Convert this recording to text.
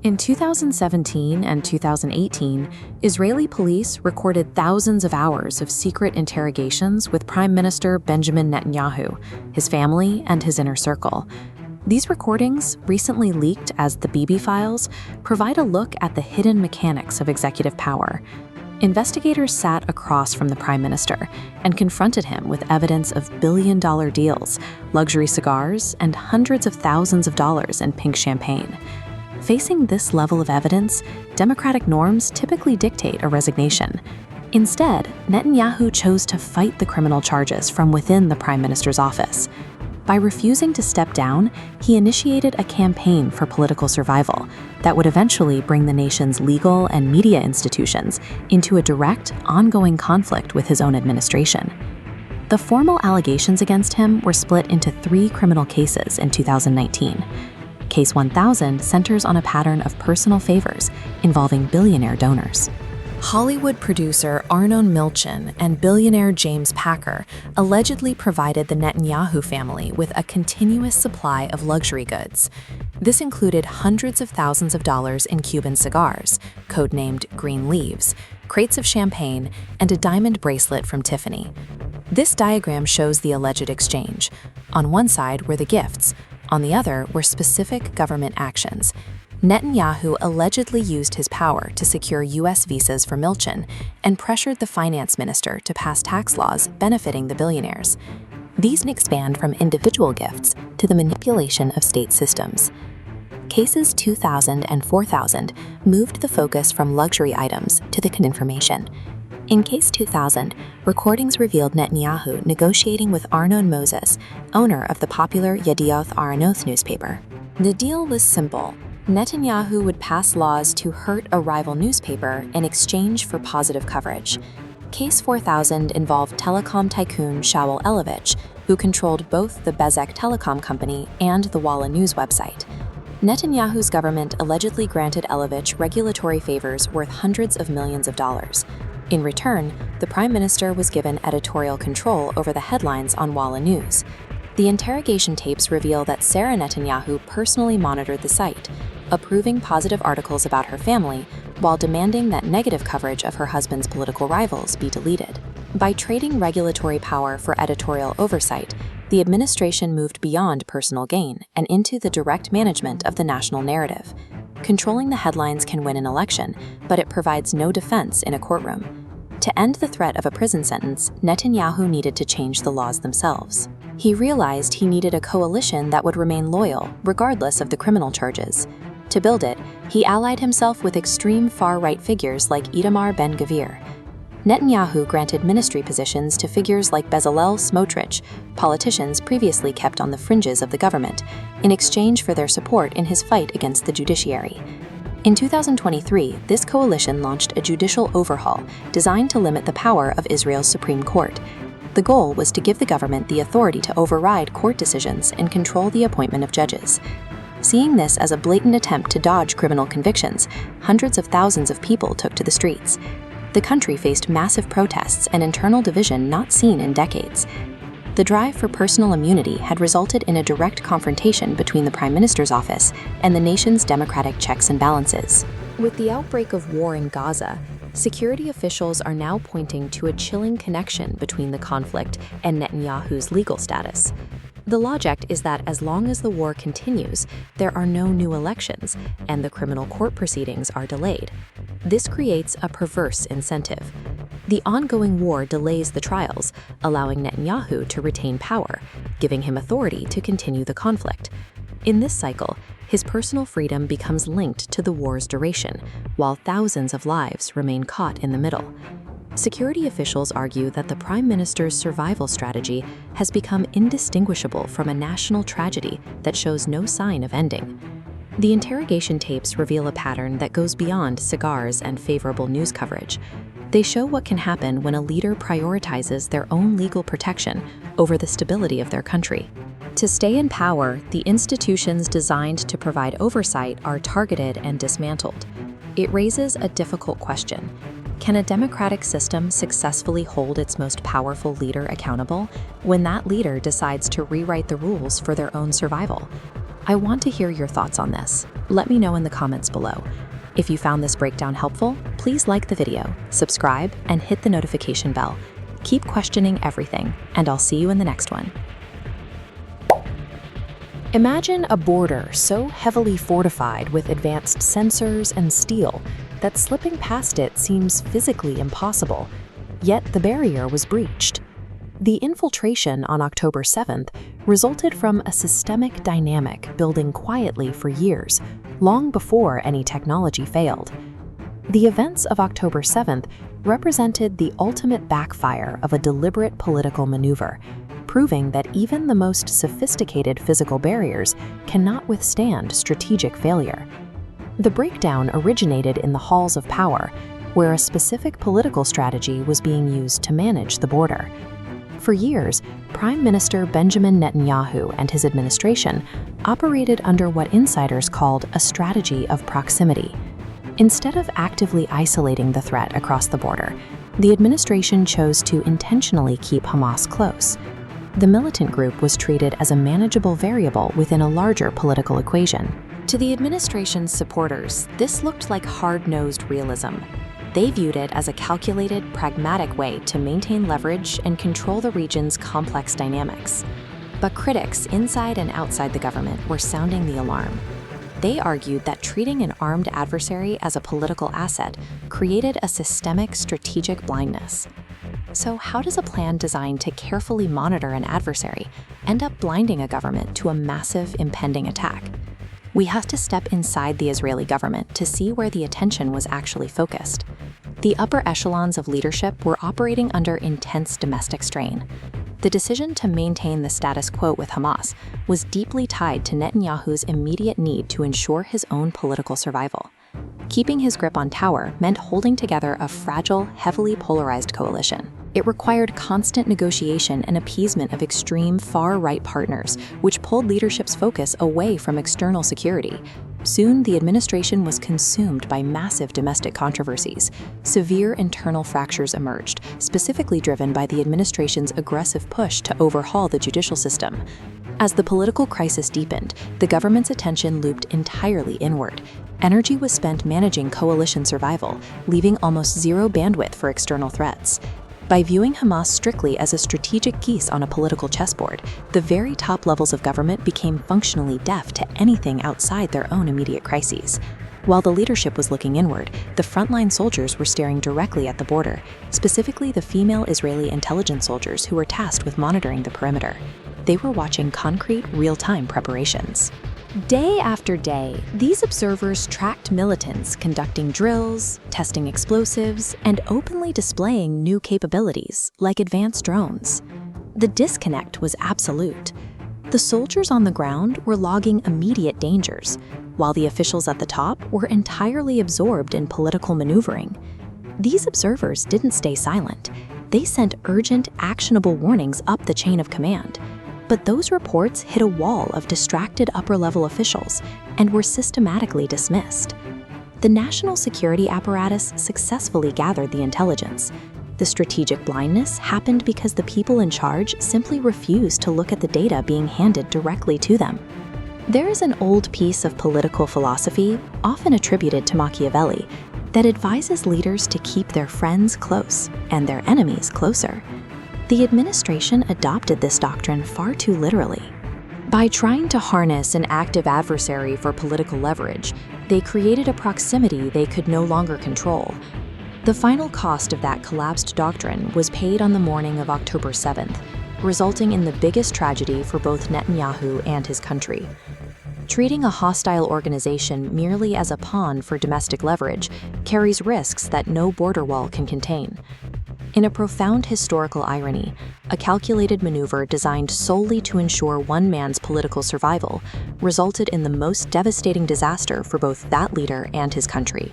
In 2017 and 2018, Israeli police recorded thousands of hours of secret interrogations with Prime Minister Benjamin Netanyahu, his family, and his inner circle. These recordings, recently leaked as the Bibi Files, provide a look at the hidden mechanics of executive power. Investigators sat across from the Prime Minister and confronted him with evidence of billion-dollar deals, luxury cigars, and hundreds of thousands of dollars in pink champagne. Facing this level of evidence, democratic norms typically dictate a resignation. Instead, Netanyahu chose to fight the criminal charges from within the Prime Minister's office. By refusing to step down, he initiated a campaign for political survival that would eventually bring the nation's legal and media institutions into a direct, ongoing conflict with his own administration. The formal allegations against him were split into 3 criminal cases in 2019. Case 1000 centers on a pattern of personal favors involving billionaire donors. Hollywood producer Arnon Milchan and billionaire James Packer allegedly provided the Netanyahu family with a continuous supply of luxury goods. This included hundreds of thousands of dollars in Cuban cigars, codenamed Green Leaves, crates of champagne, and a diamond bracelet from Tiffany. This diagram shows the alleged exchange. On one side were the gifts, on the other were specific government actions. Netanyahu allegedly used his power to secure U.S. visas for Milchan and pressured the finance minister to pass tax laws benefiting the billionaires. These expand from individual gifts to the manipulation of state systems. Cases 2000 and 4000 moved the focus from luxury items to the information. In Case 2000, recordings revealed Netanyahu negotiating with Arnon Moses, owner of the popular Yedioth Ahronoth newspaper. The deal was simple. Netanyahu would pass laws to hurt a rival newspaper in exchange for positive coverage. Case 4000 involved telecom tycoon Shaul Elovich, who controlled both the Bezek telecom company and the Walla News website. Netanyahu's government allegedly granted Elovich regulatory favors worth hundreds of millions of dollars. In return, the Prime Minister was given editorial control over the headlines on Walla News. The interrogation tapes reveal that Sarah Netanyahu personally monitored the site, approving positive articles about her family while demanding that negative coverage of her husband's political rivals be deleted. By trading regulatory power for editorial oversight, the administration moved beyond personal gain and into the direct management of the national narrative. Controlling the headlines can win an election, but it provides no defense in a courtroom. To end the threat of a prison sentence, Netanyahu needed to change the laws themselves. He realized he needed a coalition that would remain loyal, regardless of the criminal charges. To build it, he allied himself with extreme far-right figures like Itamar Ben-Gvir. Netanyahu granted ministry positions to figures like Bezalel Smotrich, politicians previously kept on the fringes of the government, in exchange for their support in his fight against the judiciary. In 2023, this coalition launched a judicial overhaul designed to limit the power of Israel's Supreme Court. The goal was to give the government the authority to override court decisions and control the appointment of judges. Seeing this as a blatant attempt to dodge criminal convictions, hundreds of thousands of people took to the streets. The country faced massive protests and internal division not seen in decades. The drive for personal immunity had resulted in a direct confrontation between the Prime Minister's office and the nation's democratic checks and balances. With the outbreak of war in Gaza, security officials are now pointing to a chilling connection between the conflict and Netanyahu's legal status. The logic is that as long as the war continues, there are no new elections, and the criminal court proceedings are delayed. This creates a perverse incentive. The ongoing war delays the trials, allowing Netanyahu to retain power, giving him authority to continue the conflict. In this cycle, his personal freedom becomes linked to the war's duration, while thousands of lives remain caught in the middle. Security officials argue that the Prime Minister's survival strategy has become indistinguishable from a national tragedy that shows no sign of ending. The interrogation tapes reveal a pattern that goes beyond cigars and favorable news coverage. They show what can happen when a leader prioritizes their own legal protection over the stability of their country. To stay in power, the institutions designed to provide oversight are targeted and dismantled. It raises a difficult question. Can a democratic system successfully hold its most powerful leader accountable when that leader decides to rewrite the rules for their own survival? I want to hear your thoughts on this. Let me know in the comments below. If you found this breakdown helpful, please like the video, subscribe, and hit the notification bell. Keep questioning everything, and I'll see you in the next one. Imagine a border so heavily fortified with advanced sensors and steel that slipping past it seems physically impossible, yet the barrier was breached. The infiltration on October 7th resulted from a systemic dynamic building quietly for years, long before any technology failed. The events of October 7th represented the ultimate backfire of a deliberate political maneuver, proving that even the most sophisticated physical barriers cannot withstand strategic failure. The breakdown originated in the halls of power, where a specific political strategy was being used to manage the border. For years, Prime Minister Benjamin Netanyahu and his administration operated under what insiders called a strategy of proximity. Instead of actively isolating the threat across the border, the administration chose to intentionally keep Hamas close. The militant group was treated as a manageable variable within a larger political equation. To the administration's supporters, this looked like hard-nosed realism. They viewed it as a calculated, pragmatic way to maintain leverage and control the region's complex dynamics. But critics inside and outside the government were sounding the alarm. They argued that treating an armed adversary as a political asset created a systemic strategic blindness. So how does a plan designed to carefully monitor an adversary end up blinding a government to a massive impending attack? We have to step inside the Israeli government to see where the attention was actually focused. The upper echelons of leadership were operating under intense domestic strain. The decision to maintain the status quo with Hamas was deeply tied to Netanyahu's immediate need to ensure his own political survival. Keeping his grip on power meant holding together a fragile, heavily polarized coalition. It required constant negotiation and appeasement of extreme far-right partners, which pulled leadership's focus away from external security. Soon, the administration was consumed by massive domestic controversies. Severe internal fractures emerged, specifically driven by the administration's aggressive push to overhaul the judicial system. As the political crisis deepened, the government's attention looped entirely inward. Energy was spent managing coalition survival, leaving almost zero bandwidth for external threats. By viewing Hamas strictly as a strategic piece on a political chessboard, the very top levels of government became functionally deaf to anything outside their own immediate crises. While the leadership was looking inward, the frontline soldiers were staring directly at the border, specifically the female Israeli intelligence soldiers who were tasked with monitoring the perimeter. They were watching concrete, real-time preparations. Day after day, these observers tracked militants conducting drills, testing explosives, and openly displaying new capabilities, like advanced drones. The disconnect was absolute. The soldiers on the ground were logging immediate dangers, while the officials at the top were entirely absorbed in political maneuvering. These observers didn't stay silent. They sent urgent, actionable warnings up the chain of command. But those reports hit a wall of distracted upper-level officials and were systematically dismissed. The national security apparatus successfully gathered the intelligence. The strategic blindness happened because the people in charge simply refused to look at the data being handed directly to them. There is an old piece of political philosophy, often attributed to Machiavelli, that advises leaders to keep their friends close and their enemies closer. The administration adopted this doctrine far too literally. By trying to harness an active adversary for political leverage, they created a proximity they could no longer control. The final cost of that collapsed doctrine was paid on the morning of October 7th, resulting in the biggest tragedy for both Netanyahu and his country. Treating a hostile organization merely as a pawn for domestic leverage carries risks that no border wall can contain. In a profound historical irony, a calculated maneuver designed solely to ensure one man's political survival resulted in the most devastating disaster for both that leader and his country.